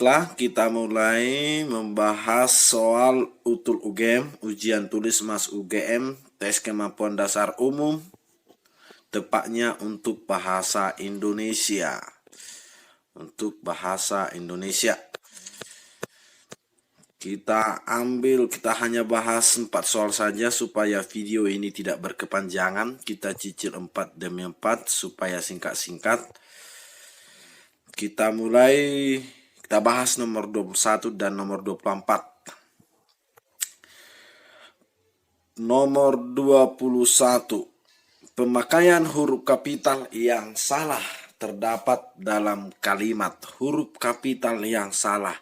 Baiklah, kita mulai membahas soal UTUL UGM, ujian tulis Mas UGM, tes kemampuan dasar umum, tepatnya untuk bahasa Indonesia. Untuk bahasa Indonesia. Kita hanya bahas 4 soal saja supaya video ini tidak berkepanjangan. Kita cicil 4 demi 4 supaya singkat-singkat. Kita bahas nomor 21 dan nomor 24. Nomor 21. Pemakaian huruf kapital yang salah terdapat dalam kalimat. Huruf kapital yang salah.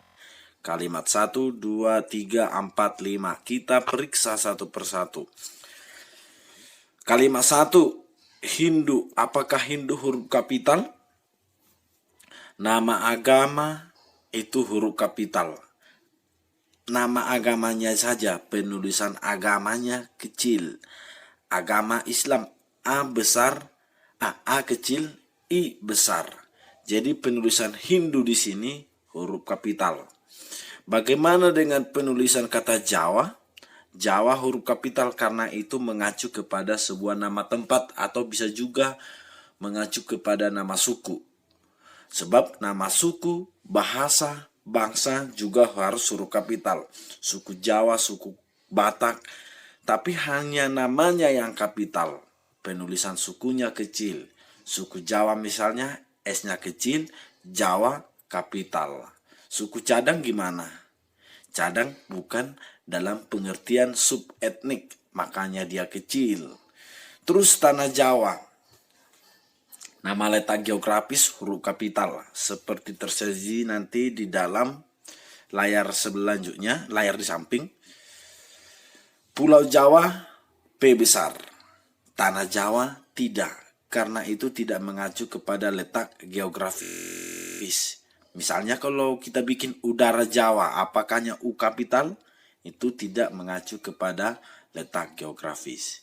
Kalimat 1, 2, 3, 4, 5. Kita periksa satu persatu. Kalimat 1. Hindu. Apakah Hindu huruf kapital? Nama agama itu huruf kapital. Nama agamanya saja, penulisan agamanya kecil. Agama Islam A besar, A kecil, I besar. Jadi penulisan Hindu di sini huruf kapital. Bagaimana dengan penulisan kata Jawa? Jawa huruf kapital karena itu mengacu kepada sebuah nama tempat atau bisa juga mengacu kepada nama suku. Sebab nama suku, bahasa, bangsa juga harus huruf kapital. Suku Jawa, suku Batak, tapi hanya namanya yang kapital. Penulisan sukunya kecil. Suku Jawa misalnya S-nya kecil, Jawa kapital. Suku Cadang gimana? Cadang bukan dalam pengertian subetnik, makanya dia kecil. Terus tanah Jawa. Nama letak geografis huruf kapital seperti tersaji nanti di dalam layar selanjutnya, layar di samping. Pulau Jawa P besar, tanah Jawa tidak, karena itu tidak mengacu kepada letak geografis. Misalnya kalau kita bikin udara Jawa, apakahnya U kapital? Itu tidak mengacu kepada letak geografis.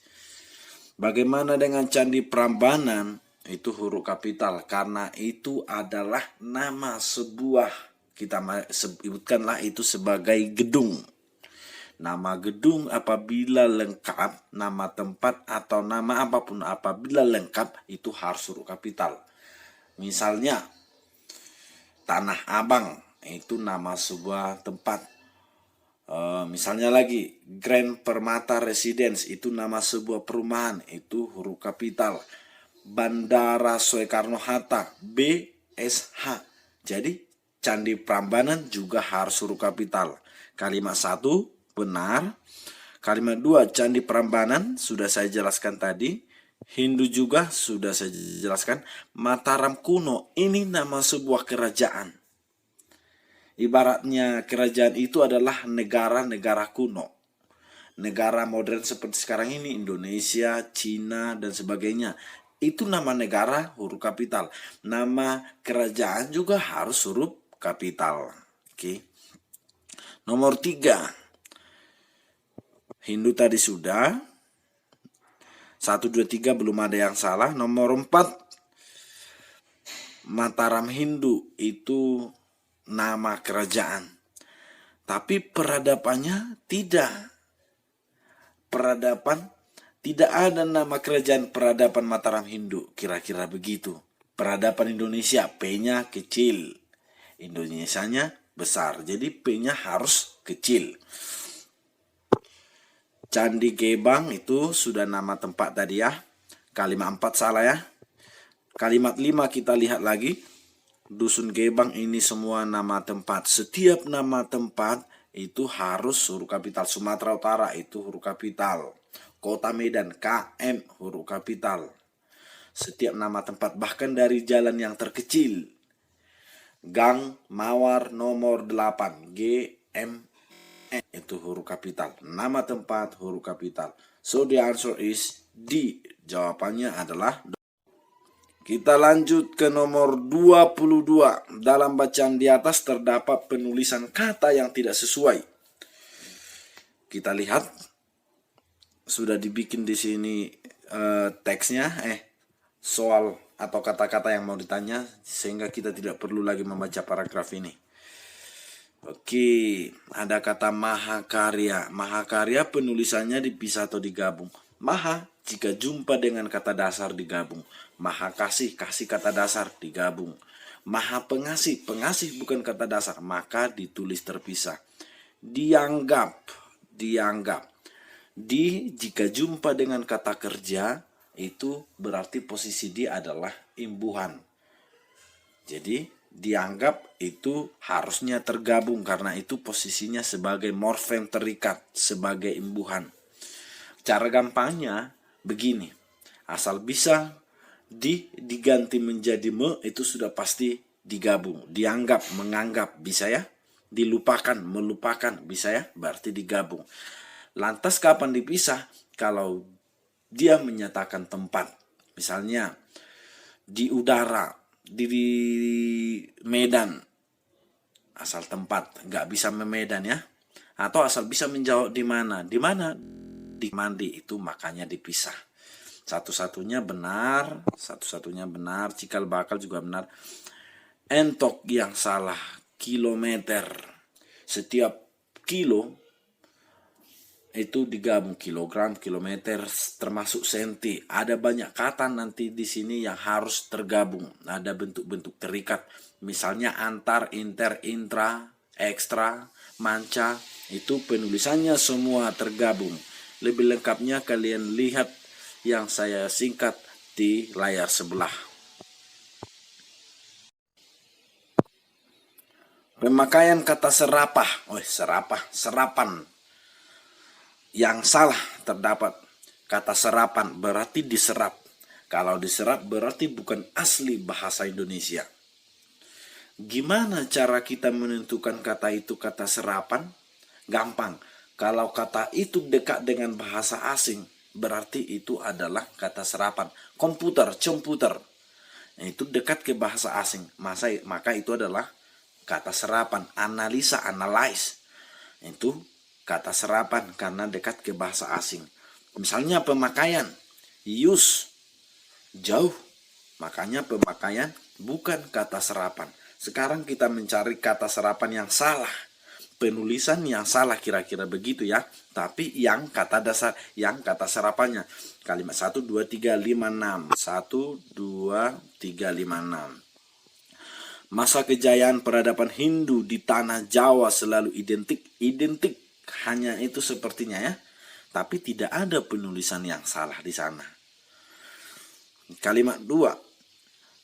Bagaimana dengan Candi Prambanan? Itu huruf kapital karena itu adalah nama sebuah, kita sebutkanlah itu sebagai gedung. Nama gedung apabila lengkap, nama tempat atau nama apapun apabila lengkap itu harus huruf kapital. Misalnya Tanah Abang itu nama sebuah tempat. Misalnya lagi Grand Permata Residence itu nama sebuah perumahan, itu huruf kapital. Bandara Soekarno-Hatta BSH. Jadi Candi Prambanan juga harus huruf kapital. Kalimat 1 benar. Kalimat 2 Candi Prambanan sudah saya jelaskan tadi. Hindu juga sudah saya jelaskan. Mataram kuno ini nama sebuah kerajaan. Ibaratnya kerajaan itu adalah negara-negara kuno. Negara modern seperti sekarang ini Indonesia, Cina dan sebagainya. Itu nama negara huruf kapital. Nama kerajaan juga harus huruf kapital. Oke. Nomor 3. Hindu tadi sudah. 1, 2, 3 belum ada yang salah. Nomor 4. Mataram Hindu itu nama kerajaan. Tapi peradabannya tidak. Peradaban tidak ada nama kerajaan peradaban Mataram Hindu, kira-kira begitu. Peradaban Indonesia, P-nya kecil. Indonesianya besar, jadi P-nya harus kecil. Candi Gebang itu sudah nama tempat tadi ya. Kalimat 4 salah ya. Kalimat 5 kita lihat lagi. Dusun Gebang ini semua nama tempat. Setiap nama tempat itu harus huruf kapital. Sumatera Utara itu huruf kapital. Kota Medan KM huruf kapital. Setiap nama tempat bahkan dari jalan yang terkecil. Gang Mawar nomor 8 GM itu huruf kapital. Nama tempat huruf kapital. So the answer is D. Jawabannya adalah D. Kita lanjut ke nomor 22. Dalam bacaan di atas terdapat penulisan kata yang tidak sesuai. Kita lihat sudah dibikin di sini teksnya, soal atau kata-kata yang mau ditanya, sehingga kita tidak perlu lagi membaca paragraf ini. Oke, ada kata mahakarya. Mahakarya penulisannya dipisah atau digabung. Maha jika jumpa dengan kata dasar digabung. Maha kasih, kasih kata dasar digabung. Maha pengasih, pengasih bukan kata dasar, maka ditulis terpisah. Dianggap, dianggap. Di jika jumpa dengan kata kerja, itu berarti posisi di adalah imbuhan. Jadi dianggap itu harusnya tergabung karena itu posisinya sebagai morfem terikat, sebagai imbuhan. Cara gampangnya begini, asal bisa diganti menjadi me itu sudah pasti digabung. Dianggap, menganggap bisa ya. Dilupakan, melupakan bisa ya, berarti digabung. Lantas kapan dipisah? Kalau dia menyatakan tempat. Misalnya di udara, di Medan, asal tempat, nggak bisa memedan ya. Atau asal bisa menjawab di mana. Di mana? Di mandi, itu makanya dipisah. Satu-satunya benar, cikal bakal juga benar. Entok yang salah, kilometer. Setiap kilo itu digabung, kilogram, kilometer, termasuk senti. Ada banyak kata nanti di sini yang harus tergabung. Ada bentuk-bentuk terikat. Misalnya antar, inter, intra, ekstra, manca. Itu penulisannya semua tergabung. Lebih lengkapnya kalian lihat yang saya singkat di layar sebelah. Pemakaian kata serapah. Serapan. Yang salah terdapat kata serapan, berarti diserap. Kalau diserap berarti bukan asli bahasa Indonesia. Gimana cara kita menentukan kata itu kata serapan? Gampang. Kalau kata itu dekat dengan bahasa asing, berarti itu adalah kata serapan. Komputer, itu dekat ke bahasa asing. Maka itu adalah kata serapan. Analisa, analyze, itu kata serapan karena dekat ke bahasa asing. Misalnya pemakaian, use, jauh. Makanya pemakaian bukan kata serapan. Sekarang kita mencari kata serapan yang salah. Penulisan yang salah kira-kira begitu ya. Tapi yang kata dasar, yang kata serapannya. Kalimat 1, 2, 3, 5, 6. 1, 2, 3, 5, 6. Masa kejayaan peradaban Hindu di tanah Jawa selalu identik hanya itu sepertinya ya. Tapi tidak ada penulisan yang salah di sana. Kalimat 2.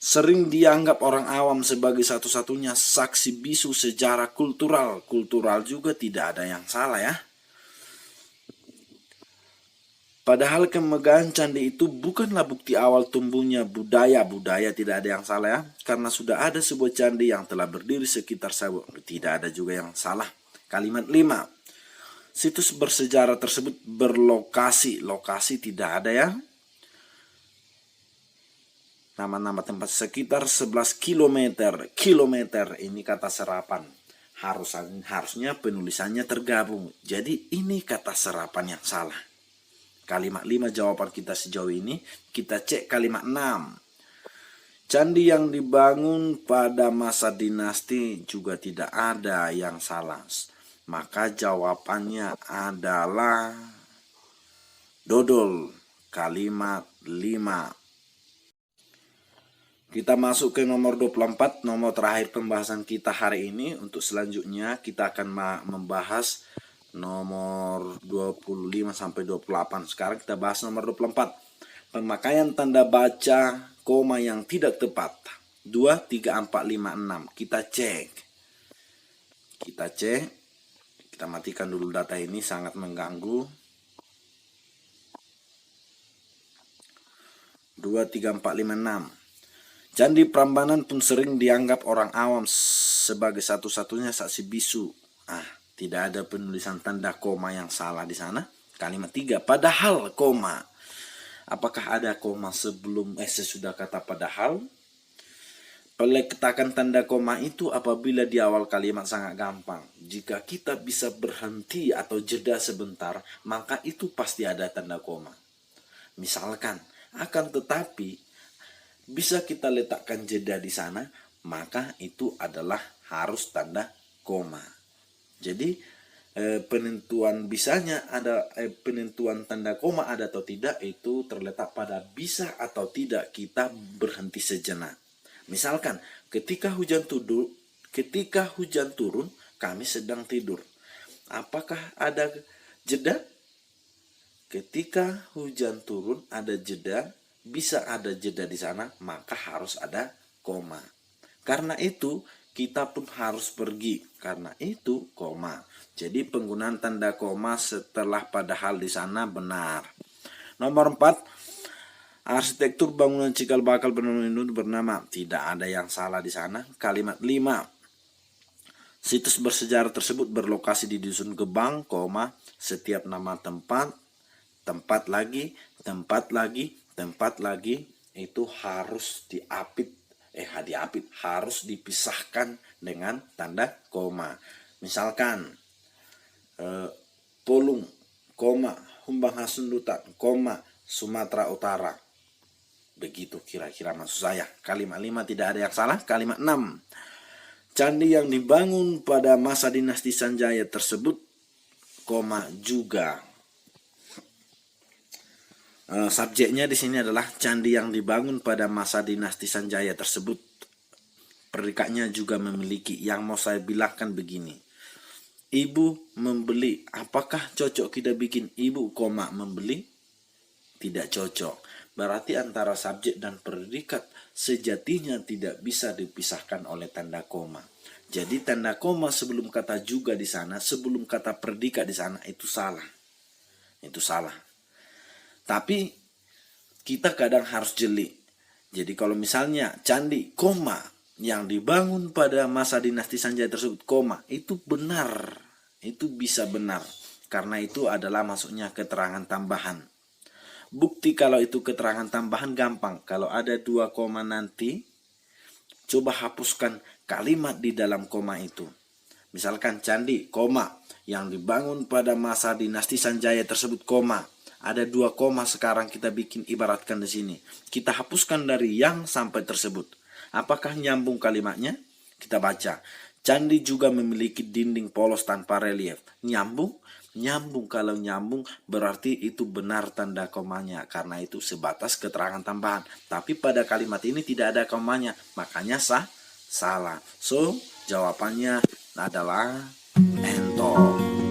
Sering dianggap orang awam sebagai satu-satunya saksi bisu sejarah kultural. Kultural juga tidak ada yang salah ya. Padahal kemegahan candi itu bukanlah bukti awal tumbuhnya budaya. Budaya tidak ada yang salah ya. Karena sudah ada sebuah candi yang telah berdiri sekitar sebuah. Tidak ada juga yang salah. Kalimat 5. Situs bersejarah tersebut berlokasi. Lokasi tidak ada ya. Nama-nama tempat sekitar 11 kilometer. Kilometer ini kata serapan. Harusnya penulisannya tergabung. Jadi ini kata serapan yang salah. Kalimat 5 jawaban kita sejauh ini. Kita cek kalimat 6. Candi yang dibangun pada masa dinasti juga tidak ada yang salah. Maka jawabannya adalah dodol. Kalimat 5. Kita masuk ke nomor 24, nomor terakhir pembahasan kita hari ini. Untuk selanjutnya kita akan membahas nomor 25 sampai 28. Sekarang kita bahas nomor 24. Pemakaian tanda baca koma yang tidak tepat. 2, 3, 4, 5, 6. Kita cek. Kita matikan dulu data ini, sangat mengganggu. 2, 3, 4, 5, 6. Candi Prambanan pun sering dianggap orang awam sebagai satu-satunya saksi bisu. Tidak ada penulisan tanda koma yang salah di sana. Kalimat 3, padahal koma. Apakah ada koma sesudah kata padahal? Peletakan tanda koma itu apabila di awal kalimat sangat gampang. Jika kita bisa berhenti atau jeda sebentar, maka itu pasti ada tanda koma. Misalkan, akan tetapi bisa kita letakkan jeda di sana, maka itu adalah harus tanda koma. Jadi penentuan bisanya ada penentuan tanda koma ada atau tidak itu terletak pada bisa atau tidak kita berhenti sejenak. Misalkan ketika hujan turun kami sedang tidur. Apakah ada jeda? Ketika hujan turun ada jeda, bisa ada jeda di sana, maka harus ada koma. Karena itu kita pun harus pergi, karena itu koma. Jadi penggunaan tanda koma setelah padahal di sana benar. Nomor 4, arsitektur bangunan cikal bakal bernama tidak ada yang salah di sana. Kalimat 5, situs bersejarah tersebut berlokasi di Dusun Gebang, setiap nama tempat lagi itu harus harus dipisahkan dengan tanda koma. Misalkan Polung, Humbang Hasundutan, Sumatera Utara. Begitu kira-kira maksud saya. Kalimat 5 tidak ada yang salah. Kalimat 6, candi yang dibangun pada masa dinasti Sanjaya tersebut, juga. Subjeknya di sini adalah candi yang dibangun pada masa dinasti Sanjaya tersebut. Predikatnya juga memiliki. Yang mau saya bilangkan begini. Ibu membeli. Apakah cocok kita bikin ibu, membeli? Tidak cocok. Berarti antara subjek dan predikat sejatinya tidak bisa dipisahkan oleh tanda koma. Jadi tanda koma sebelum kata juga di sana, sebelum kata predikat di sana itu salah. Itu salah. Tapi kita kadang harus jeli. Jadi kalau misalnya candi, yang dibangun pada masa dinasti Sanjaya tersebut, itu benar. Itu bisa benar. Karena itu adalah masuknya keterangan tambahan. Bukti kalau itu keterangan tambahan gampang. Kalau ada 2 koma nanti, coba hapuskan kalimat di dalam koma itu. Misalkan candi, yang dibangun pada masa dinasti Sanjaya tersebut, ada 2 koma sekarang kita bikin ibaratkan di sini. Kita hapuskan dari yang sampai tersebut. Apakah nyambung kalimatnya? Kita baca. Candi juga memiliki dinding polos tanpa relief. Nyambung? Nyambung. Kalau nyambung berarti itu benar tanda komanya. Karena itu sebatas keterangan tambahan. Tapi pada kalimat ini tidak ada komanya. Makanya salah. So, jawabannya adalah entol.